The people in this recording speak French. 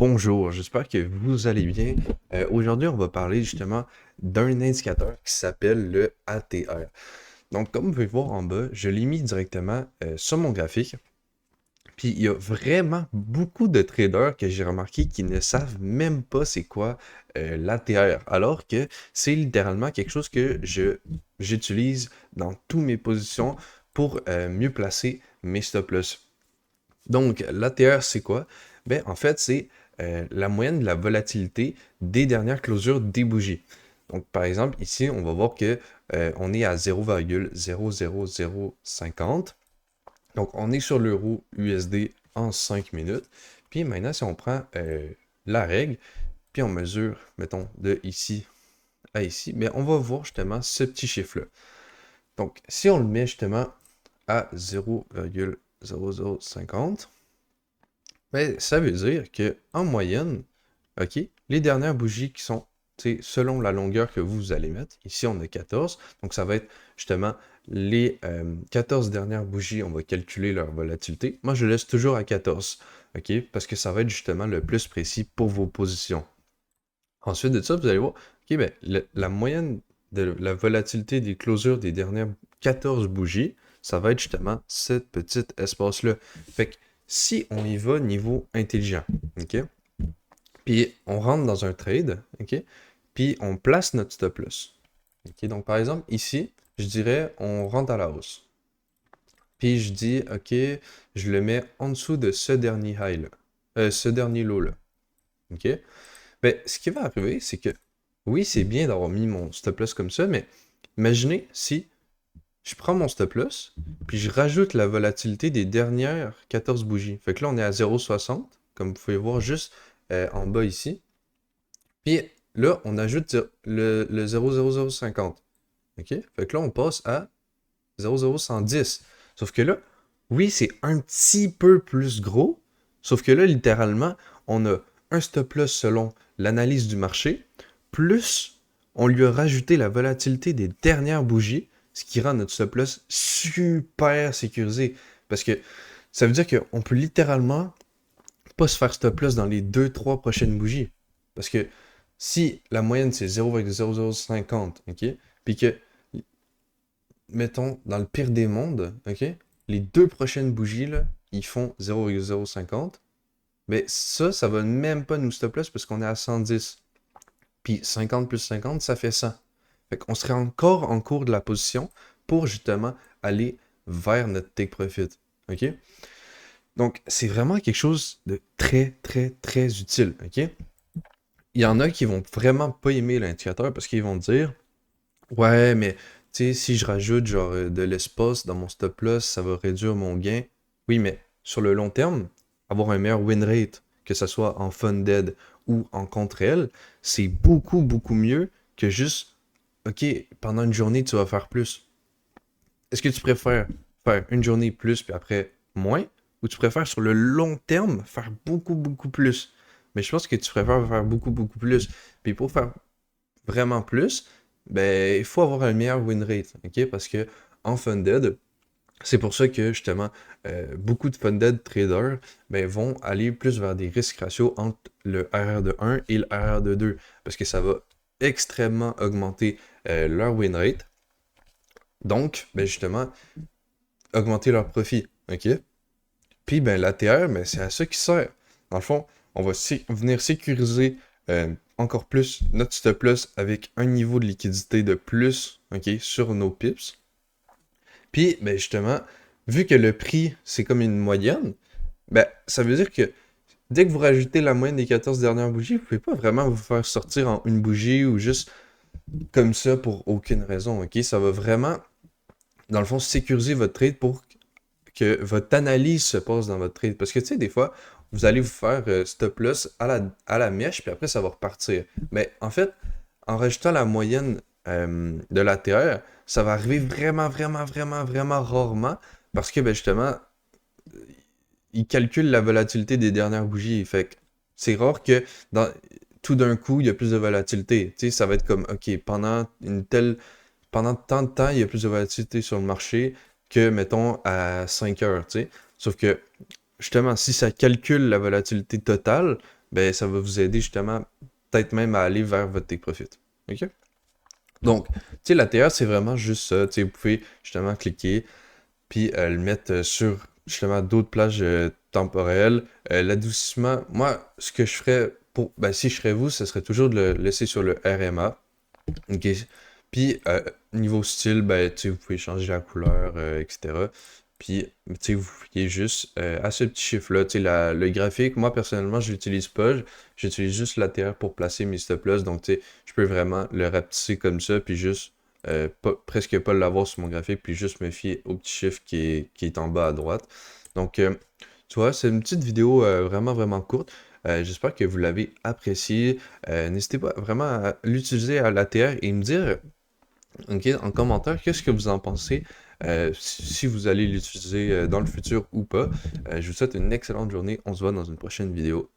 Bonjour, j'espère que vous allez bien. Aujourd'hui, on va parler justement d'un indicateur qui s'appelle le ATR. Donc, comme vous pouvez voir en bas, je l'ai mis directement sur mon graphique. Puis, il y a vraiment beaucoup de traders que j'ai remarqué qui ne savent même pas c'est quoi l'ATR, alors que c'est littéralement quelque chose que j'utilise dans toutes mes positions pour mieux placer mes stop-loss. Donc, l'ATR, c'est quoi? Ben, en fait, c'est la moyenne de la volatilité des dernières closures des bougies. Donc, par exemple, ici, on va voir que on est à 0,00050. Donc, on est sur l'euro USD en 5 minutes. Puis maintenant, si on prend la règle, puis on mesure, mettons, de ici à ici, ben, on va voir justement ce petit chiffre-là. Donc, si on le met justement à 0,0050, ben, ça veut dire que en moyenne, OK, les dernières bougies qui sont, tu sais, selon la longueur que vous allez mettre, ici on a 14, donc ça va être justement les 14 dernières bougies, on va calculer leur volatilité. Moi, je laisse toujours à 14, OK, parce que ça va être justement le plus précis pour vos positions. Ensuite de ça, vous allez voir, OK, ben, la moyenne de la volatilité des closures des dernières 14 bougies, ça va être justement cette petite espace-là. Fait que si on y va niveau intelligent, OK, puis on rentre dans un trade, OK, puis on place notre stop loss. OK, donc par exemple, ici, je dirais, on rentre à la hausse. Puis je dis, OK, je le mets en dessous de ce dernier high-là, ce dernier low-là. OK? Ben, ce qui va arriver, c'est que oui, c'est bien d'avoir mis mon stop loss comme ça, mais imaginez si je prends mon stop loss, puis je rajoute la volatilité des dernières 14 bougies. Fait que là, on est à 0,60, comme vous pouvez voir juste en bas ici. Puis là, on ajoute le 0,0050. OK? Fait que là, on passe à 0,0110. Sauf que là, oui, c'est un petit peu plus gros. Sauf que là, littéralement, on a un stop loss selon l'analyse du marché, plus on lui a rajouté la volatilité des dernières bougies, ce qui rend notre stop loss super sécurisé. Parce que ça veut dire qu'on peut littéralement pas se faire stop loss dans les 2-3 prochaines bougies. Parce que si la moyenne c'est 0,0050, ok, puis que, mettons, dans le pire des mondes, ok, les deux prochaines bougies, là, ils font 0,050, mais ça va même pas nous stop loss parce qu'on est à 110. Puis 50 plus 50, ça fait 100. Fait qu'on serait encore en cours de la position pour justement aller vers notre take profit. OK? Donc, c'est vraiment quelque chose de très, très, très utile. OK? Il y en a qui vont vraiment pas aimer l'indicateur parce qu'ils vont dire ouais, mais tu sais, si je rajoute genre de l'espace dans mon stop loss, ça va réduire mon gain. Oui, mais sur le long terme, avoir un meilleur win rate, que ce soit en funded ou en contre réel, c'est beaucoup, beaucoup mieux que juste OK, pendant une journée, tu vas faire plus. Est-ce que tu préfères faire une journée plus puis après moins, ou tu préfères sur le long terme faire beaucoup, beaucoup plus? Mais je pense que tu préfères faire beaucoup, beaucoup plus. Puis pour faire vraiment plus, ben, il faut avoir un meilleur win rate, ok? Parce que en funded, c'est pour ça que justement, beaucoup de funded traders ben, vont aller plus vers des risques ratios entre le RR de 1 et le RR de 2, parce que ça va extrêmement augmenter leur win rate. Donc, ben, justement, augmenter leur profit, ok? Puis, ben, l'ATR, ben, c'est à ça qui sert. Dans le fond, on va venir sécuriser encore plus notre stop loss avec un niveau de liquidité de plus, ok, sur nos pips. Puis, ben, justement, vu que le prix, c'est comme une moyenne, ben, ça veut dire que dès que vous rajoutez la moyenne des 14 dernières bougies, vous pouvez pas vraiment vous faire sortir en une bougie ou juste comme ça pour aucune raison, ok? Ça va vraiment, dans le fond, sécuriser votre trade pour que votre analyse se passe dans votre trade. Parce que tu sais, des fois, vous allez vous faire stop loss à la mèche, puis après, ça va repartir. Mais en fait, en rajoutant la moyenne de la TR, ça va arriver vraiment, vraiment, vraiment, vraiment rarement. Parce que ben, justement, il calcule la volatilité des dernières bougies. Fait que c'est rare que tout d'un coup, il y a plus de volatilité. Tu sais, ça va être comme, OK, pendant tant de temps, il y a plus de volatilité sur le marché que, mettons, à 5 heures, tu sais. Sauf que, justement, si ça calcule la volatilité totale, ben ça va vous aider justement, peut-être même à aller vers votre take profit. OK? Donc, tu sais, l'ATR, c'est vraiment juste ça. Tu sais, vous pouvez justement cliquer, puis le mettre sur justement d'autres plages temporelles. L'adoucissement, moi, ce que je ferais pour, ben, si je serais vous, ce serait toujours de le laisser sur le RMA. OK. Puis, niveau style, ben, tu sais, vous pouvez changer la couleur, etc. Puis, tu sais, vous cliquez juste à ce petit chiffre-là. Tu sais, le graphique, moi, personnellement, je l'utilise pas. J'utilise juste l'ATR pour placer mes stop-loss. Donc, tu sais, je peux vraiment le rapetisser comme ça, puis juste presque pas l'avoir sur mon graphique, puis juste me fier au petit chiffre qui est en bas à droite. Donc, tu vois, c'est une petite vidéo vraiment, vraiment courte. J'espère que vous l'avez appréciée. N'hésitez pas vraiment à l'utiliser à l'ATR et me dire ok, en commentaire qu'est-ce que vous en pensez, si vous allez l'utiliser dans le futur ou pas. Je vous souhaite une excellente journée. On se voit dans une prochaine vidéo.